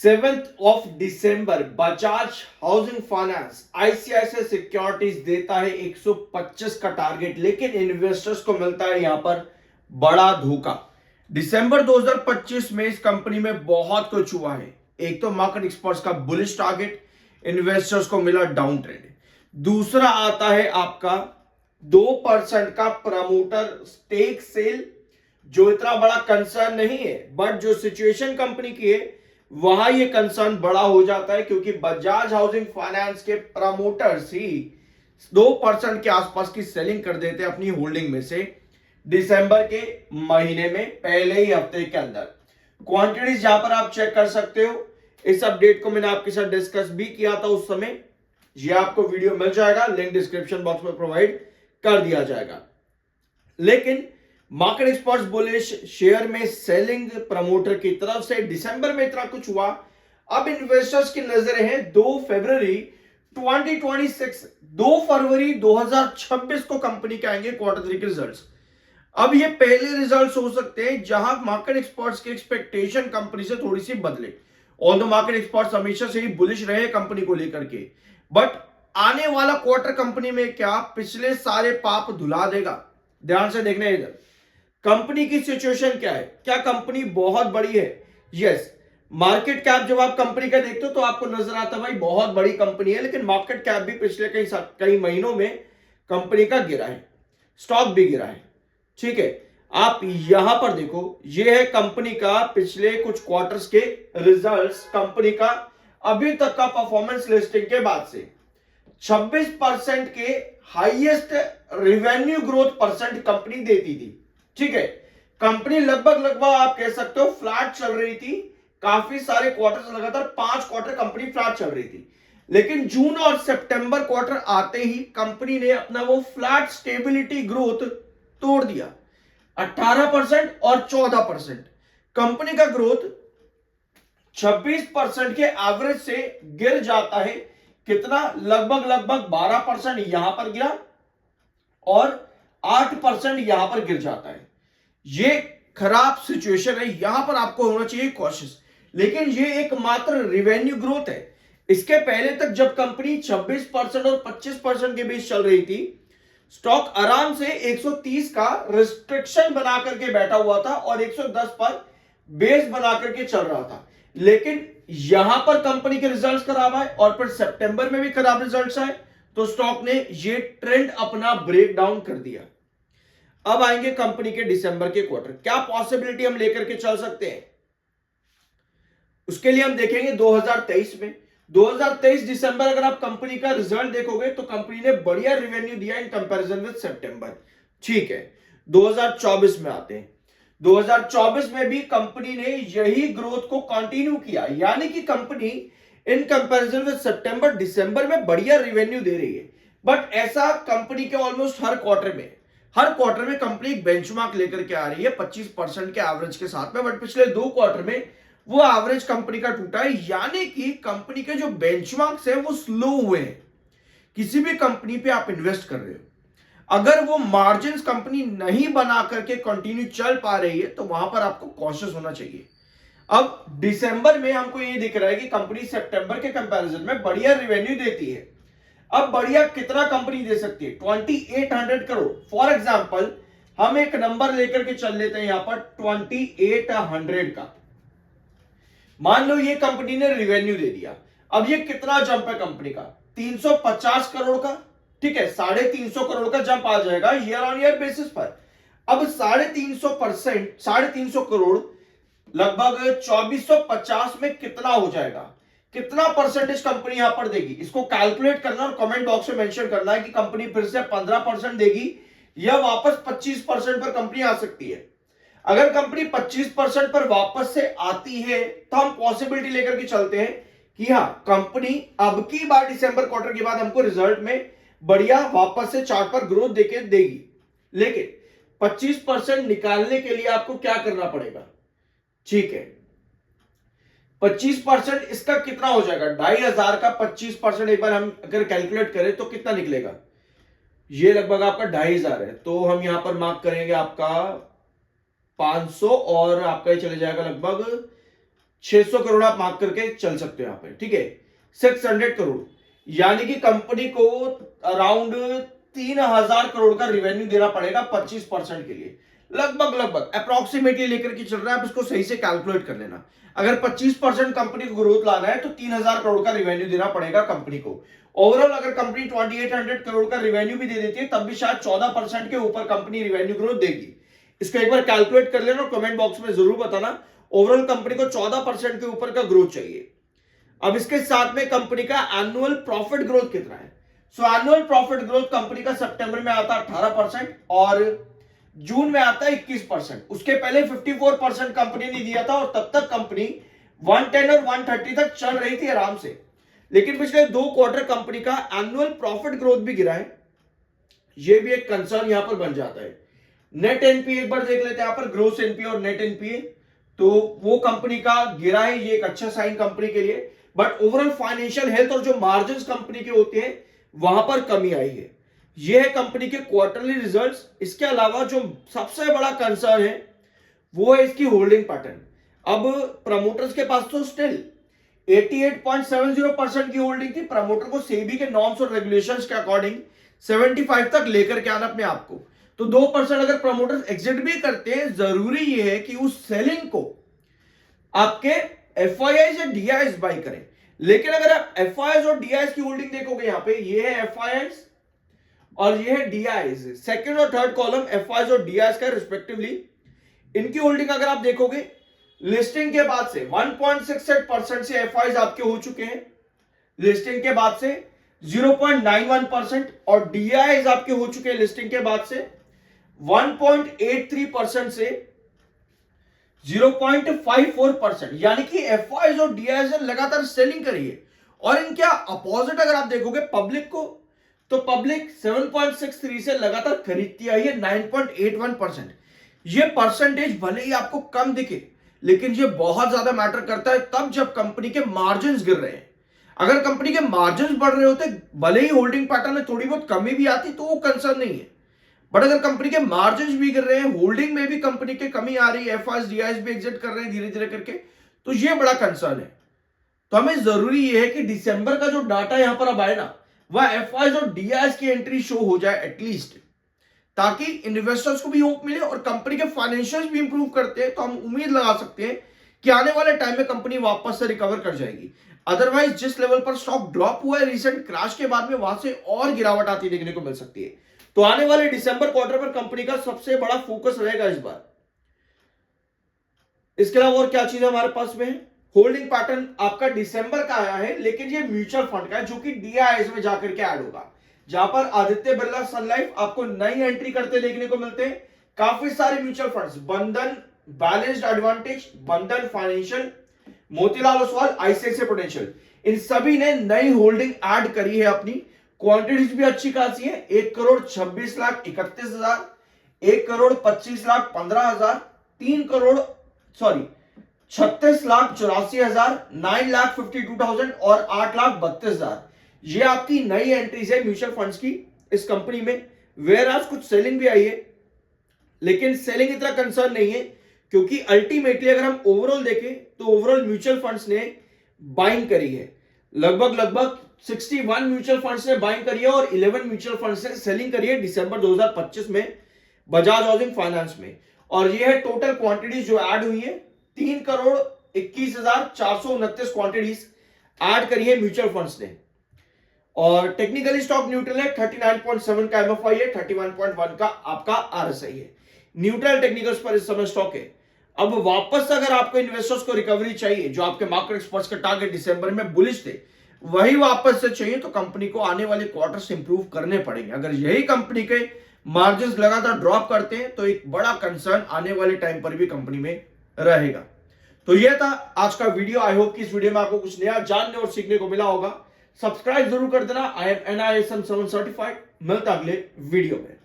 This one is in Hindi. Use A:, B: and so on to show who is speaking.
A: 7 दिसंबर Bajaj housing finance ICICI securities देता है 125 का टारगेट, लेकिन इन्वेस्टर्स को मिलता है यहां पर बड़ा धोखा। दिसंबर 2025 में इस कंपनी में बहुत कुछ हुआ है। एक तो मार्केट एक्सपर्ट्स का बुलिश टारगेट, इन्वेस्टर्स को मिला डाउन ट्रेंड। दूसरा आता है आपका 2% का प्रमोटर स्टेक सेल, जो इतना बड़ा कंसर्न नहीं है, बट जो सिचुएशन कंपनी की है वहां ये कंसर्न बड़ा हो जाता है, क्योंकि बजाज हाउसिंग फाइनेंस के प्रमोटर्स ही 2% के आसपास की सेलिंग कर देते हैं अपनी होल्डिंग में से दिसंबर के महीने में, पहले ही हफ्ते के अंदर। क्वांटिटीज यहां पर आप चेक कर सकते हो। इस अपडेट को मैंने आपके साथ डिस्कस भी किया था उस समय। ये आपको वीडियो मिल जाएगा, लिंक डिस्क्रिप्शन बॉक्स में प्रोवाइड कर दिया जाएगा। लेकिन मार्केट एक्सपर्ट्स बोले शेयर में सेलिंग प्रमोटर की तरफ से दिसंबर में इतना कुछ हुआ। अब इन्वेस्टर्स की नजरें हैं 2 फरवरी 2026, 2 फरवरी 2026 को कंपनी के आएंगे क्वार्टर 3 के रिजल्ट्स। अब ये पहले रिजल्ट्स हो सकते हैं जहां मार्केट एक्सपर्ट्स की एक्सपेक्टेशन कंपनी से थोड़ी सी बदले। ऑल्दो मार्केट एक्सपर्ट्स हमेशा से ही बुलिश रहे कंपनी को लेकर के, बट आने वाला क्वार्टर कंपनी में क्या पिछले सारे पाप धुला देगा? ध्यान से देखना इधर। कंपनी की सिचुएशन क्या है? क्या कंपनी बहुत बड़ी है? यस। मार्केट कैप जब आप कंपनी का देखते हो तो आपको नजर आता है भाई बहुत बड़ी कंपनी है, लेकिन मार्केट कैप भी पिछले कई महीनों में कंपनी का गिरा है, स्टॉक भी गिरा है। ठीक है, आप यहां पर देखो, यह है कंपनी का पिछले कुछ क्वार्टर्स के रिजल्ट्स। कंपनी का अभी तक का परफॉर्मेंस लिस्टिंग के बाद से 26% के highest revenue growth percent company देती थी। ठीक है, कंपनी लगभग आप कह सकते हो फ्लैट चल रही थी। काफी सारे क्वार्टर, लगातार 5 क्वार्टर कंपनी फ्लैट चल रही थी, लेकिन जून और सितंबर क्वार्टर आते ही कंपनी ने अपना वो फ्लैट स्टेबिलिटी ग्रोथ तोड़ दिया। 18% और 14% कंपनी का ग्रोथ 26% के एवरेज से गिर जाता है। कितना? लगभग 12% यहां पर गिरा और 8% यहां पर गिर जाता है। ये खराब सिचुएशन है, यहां पर आपको होना चाहिए कॉशियस। लेकिन ये एकमात्र रेवेन्यू ग्रोथ है। इसके पहले तक जब कंपनी 26% और 25% के बीच चल रही थी, स्टॉक आराम से 130 का रिस्ट्रिक्शन बना करके बैठा हुआ था और 110 पर बेस बना करके चल रहा था। लेकिन यहां पर कंपनी के रिजल्ट्स खराब आए और फिर सितंबर में भी खराब रिजल्ट्स आए, तो स्टॉक ने ये ट्रेंड अपना ब्रेक डाउन कर दिया। अब आएंगे कंपनी के दिसंबर के क्वार्टर, क्या पॉसिबिलिटी हम लेकर के चल सकते हैं? उसके लिए हम देखेंगे 2023 में। 2023 दिसंबर अगर आप कंपनी का रिजल्ट देखोगे तो कंपनी ने बढ़िया रेवेन्यू दिया इन कंपैरिजन विद सितंबर। ठीक है, 2024 में आते हैं। 2024 में भी कंपनी ने यही ग्रोथ को कंटिन्यू किया, यानी कि कंपनी इन कंपैरिजन विद सितंबर दिसंबर में बढ़िया रेवेन्यू दे रही है। बट ऐसा कंपनी के ऑलमोस्ट हर क्वार्टर में कंपनी एक बेंचमार्क लेकर के आ रही है 25% के एवरेज के साथ में, बट पिछले 2 क्वार्टर में वो एवरेज कंपनी का टूटा है, यानी कि कंपनी के जो बेंचमार्क्स है वो स्लो हुए हैं। किसी भी कंपनी पे आप इन्वेस्ट कर रहे हो, अगर वो मार्जिन कंपनी नहीं बना करके कंटिन्यू चल पा रही है तो वहां पर आपको कॉशियस होना चाहिए। अब दिसंबर में हमको ये दिख रहा है कि कंपनी सितंबर के कंपैरिजन में बढ़िया रेवेन्यू देती है। अब बढ़िया कितना कंपनी दे सकती है? 2800 करोड़। फॉर एग्जांपल हम एक नंबर लेकर के चल लेते हैं यहां पर 2800 का। मान लो ये कंपनी ने रेवेन्यू दे दिया। अब ये कितना जंप है कंपनी का? 350 करोड़ का। ठीक है, 350 करोड़ का जंप आ जाएगा ईयर ऑन ईयर बेसिस पर। अब 350 करोड़ लगभग 2450 में कितना हो जाएगा? कितना परसेंटेज कंपनी यहां पर देगी? इसको कैलकुलेट करना और कमेंट बॉक्स में मेंशन करना है कि कंपनी फिर से 15% देगी या वापस 25% पर कंपनी आ सकती है। अगर कंपनी 25% पर वापस से आती है तो हम पॉसिबिलिटी लेकर के चलते हैं कि हां, कंपनी अब की बार दिसंबर क्वार्टर के बाद हमको रिजल्ट में बढ़िया वापस से चार्ट पर ग्रोथ देके देगी। लेकिन 25% निकालने के लिए आपको क्या करना पड़ेगा? ठीक है, 25% इसका कितना हो जाएगा? 2500 का 25% एक बार हम अगर कैलकुलेट करें तो कितना निकलेगा? ये लगभग आपका 2500 है, तो हम यहां पर मार्क करेंगे आपका 500 और आपका ये चले जाएगा लगभग 600 करोड़ आप मार्क करके चल सकते हो यहां पे, ठीक है। 600 करोड़ यानी कि कंपनी को अराउंड 3000 करोड़ का रिवेन्यू देना पड़ेगा 25% के लिए, लगभग लगभग अप्रोक्सीमेटली लेकर के चल रहा है। आप इसको सही से कैलकुलेट कर लेना। अगर 25% कंपनी को ग्रोथ लाना है तो 3000 करोड़ का रिवेन्यू देना पड़ेगा कंपनी को। ओवरऑल अगर कंपनी 2800 करोड़ का रिवेन्यू भी दे देती है तब भी शायद 14% के ऊपर कंपनी रिवेन्यू ग्रोथ देगी। इसको एक बार कैलकुलेट कर लेना और कमेंट बॉक्स में जरूर बताना। ओवरऑल कंपनी को 14% के ऊपर का ग्रोथ चाहिए। अब इसके साथ में कंपनी का एनुअल प्रॉफिट ग्रोथ कितना है? सो एनुअल प्रॉफिट ग्रोथ कंपनी का सितंबर में आता है 18% और जून में आता है 21%। उसके पहले 54% कंपनी ने दिया था और तब तक कंपनी 110 और 130 तक चल रही थी आराम से। लेकिन पिछले 2 क्वार्टर कंपनी का एनुअल प्रॉफिट ग्रोथ भी गिरा है। यह भी एक कंसर्न यहां पर बन जाता है। नेट एनपीए एक बार देख लेते हैं यहां पर, ग्रोस एनपीए और नेट एनपीए। तो वो कंपनी का गिरा है, ये एक अच्छा साइन कंपनी के लिए। बट ओवरऑल फाइनेंशियल हेल्थ और जो मार्जिन कंपनी के होते हैं वहां पर कमी आई है। यह है कंपनी के क्वार्टरली रिजल्ट्स। इसके अलावा जो सबसे बड़ा कंसर्न है वो है इसकी होल्डिंग पैटर्न। अब प्रमोटर्स के पास तो स्टिल 88.70% की होल्डिंग थी। प्रमोटर को सेबी के नॉर्म्स और रेगुलेशंस के अकॉर्डिंग 75 तक लेकर के आना अपने आप को। तो 2% अगर प्रमोटर्स एग्जिट भी करते हैं, जरूरी यह है कि उस सेलिंग को आपके एफआईआई या डीआईएस बाय करें। लेकिन अगर आप एफआईआई और डीआईएस की होल्डिंग देखोगे, यहां पे ये है एफआईआई और ये है डीआईएस। सेकंड और थर्ड कॉलम एफआईआई और डीआईएस का रिस्पेक्टिवली। इनकी होल्डिंग अगर आप देखोगे लिस्टिंग के बाद से 1.68% से एफआईआई आपके हो चुके हैं, लिस्टिंग के बाद से 0.91% और डीआईएस आपके हो चुके हैं लिस्टिंग के बाद से 1.83% से 0.54%। यानी कि एफआईआई और डीआईएस लगातार सेलिंग करी है। और इनके अपोजिट अगर आप देखोगे पब्लिक को, तो पब्लिक 7.63 से लगातार खरीदती आई है 9.81%। ये परसेंटेज भले ही आपको कम दिखे लेकिन ये बहुत ज्यादा मैटर करता है तब जब कंपनी के मार्जिन गिर रहे हैं। अगर कंपनी के मार्जिन बढ़ रहे होते, भले ही होल्डिंग पैटर्न में थोड़ी बहुत कमी भी आती तो वो कंसर्न नहीं है। बट अगर कंपनी के मार्जिन भी गिर रहे हैं, होल्डिंग में भी कंपनी के कमी आ रही है, एफआईआई डीआईएस भी एग्जिट कर रहे हैं धीरे धीरे करके, तो ये बड़ा कंसर्न है। तो हमें जरूरी यह है कि दिसंबर का जो डाटा यहां पर अब आए ना, वह एफआईआई और डीआईएस की एंट्री शो हो जाए एटलीस्ट, ताकि इन्वेस्टर्स को भी होप मिले और कंपनी के फाइनेंशियल्स भी इंप्रूव करते हैं तो हम उम्मीद लगा सकते हैं कि आने वाले टाइम में कंपनी वापस से रिकवर कर जाएगी। अदरवाइज जिस लेवल पर स्टॉक ड्रॉप हुआ है रिसेंट क्रैश के बाद में, वहां से और गिरावट आती देखने को मिल सकती है। तो आने वाले दिसंबर क्वार्टर पर कंपनी का सबसे बड़ा फोकस रहेगा इस बार। इसके अलावा और क्या चीज हमारे पास में है? होल्डिंग पैटर्न आपका दिसंबर का आया है, लेकिन ये म्यूचुअल फंड का है जो कि डीआईएस में जाकर के ऐड होगा, जहां पर आदित्य बिरला सन लाइफ आपको नई एंट्री करते देखने को मिलते हैं। काफी सारे mutual funds, Bandhan balanced advantage, Bandhan financial, Motilal Oswal, ICICI prudential, इन सभी ने नई होल्डिंग ऐड करी है अपनी। क्वांटिटीज भी अच्छी खासी है, 1,26,31,000, 1,25,15,000, 36,84,000, 9,52,000 और 8,32,000। ये आपकी नई एंट्रीज है म्यूचुअल फंड्स की इस कंपनी में। वेयर आज कुछ सेलिंग भी आई है, लेकिन सेलिंग इतना कंसर्न नहीं है क्योंकि अल्टीमेटली अगर हम ओवरऑल देखें तो ओवरऑल म्यूचुअल फंड्स ने बाइंग करी है। लगभग 61 म्यूचुअल फंड्स ने बाइंग करी है और 11 म्यूचुअल फंड्स ने सेलिंग करी है दिसंबर 2025 में बजाज हाउसिंग फाइनेंस में। और ये है टोटल क्वांटिटीज जो ऐड हुई है, 3,21,429 क्वांटिटीज ऐड करी है म्यूचुअल फंड्स ने। और टेक्निकली स्टॉक न्यूट्रल है, 39.7 का एमएफआई है, 31.1 का आपका आरएसआई है। न्यूट्रल टेक्निकल्स पर इस समय स्टॉक है। अब वापस अगर आपको इन्वेस्टर्स को रिकवरी चाहिए, जो आपके मार्केट एक्सपर्ट्स का टारगेट दिसंबर में बुलिश थे, वही वापस से चाहिए तो कंपनी को आने वाले क्वार्टर्स इंप्रूव करने पड़ेंगे। अगर यही कंपनी के मार्जिन्स लगातार ड्रॉप करते हैं तो एक बड़ा कंसर्न आने वाले टाइम पर भी कंपनी में रहेगा। तो यह था आज का वीडियो। आई होप कि इस वीडियो में आपको कुछ नया जानने और सीखने को मिला होगा। सब्सक्राइब जरूर कर देना। I am NISM 7 certified. मिलता अगले वीडियो में।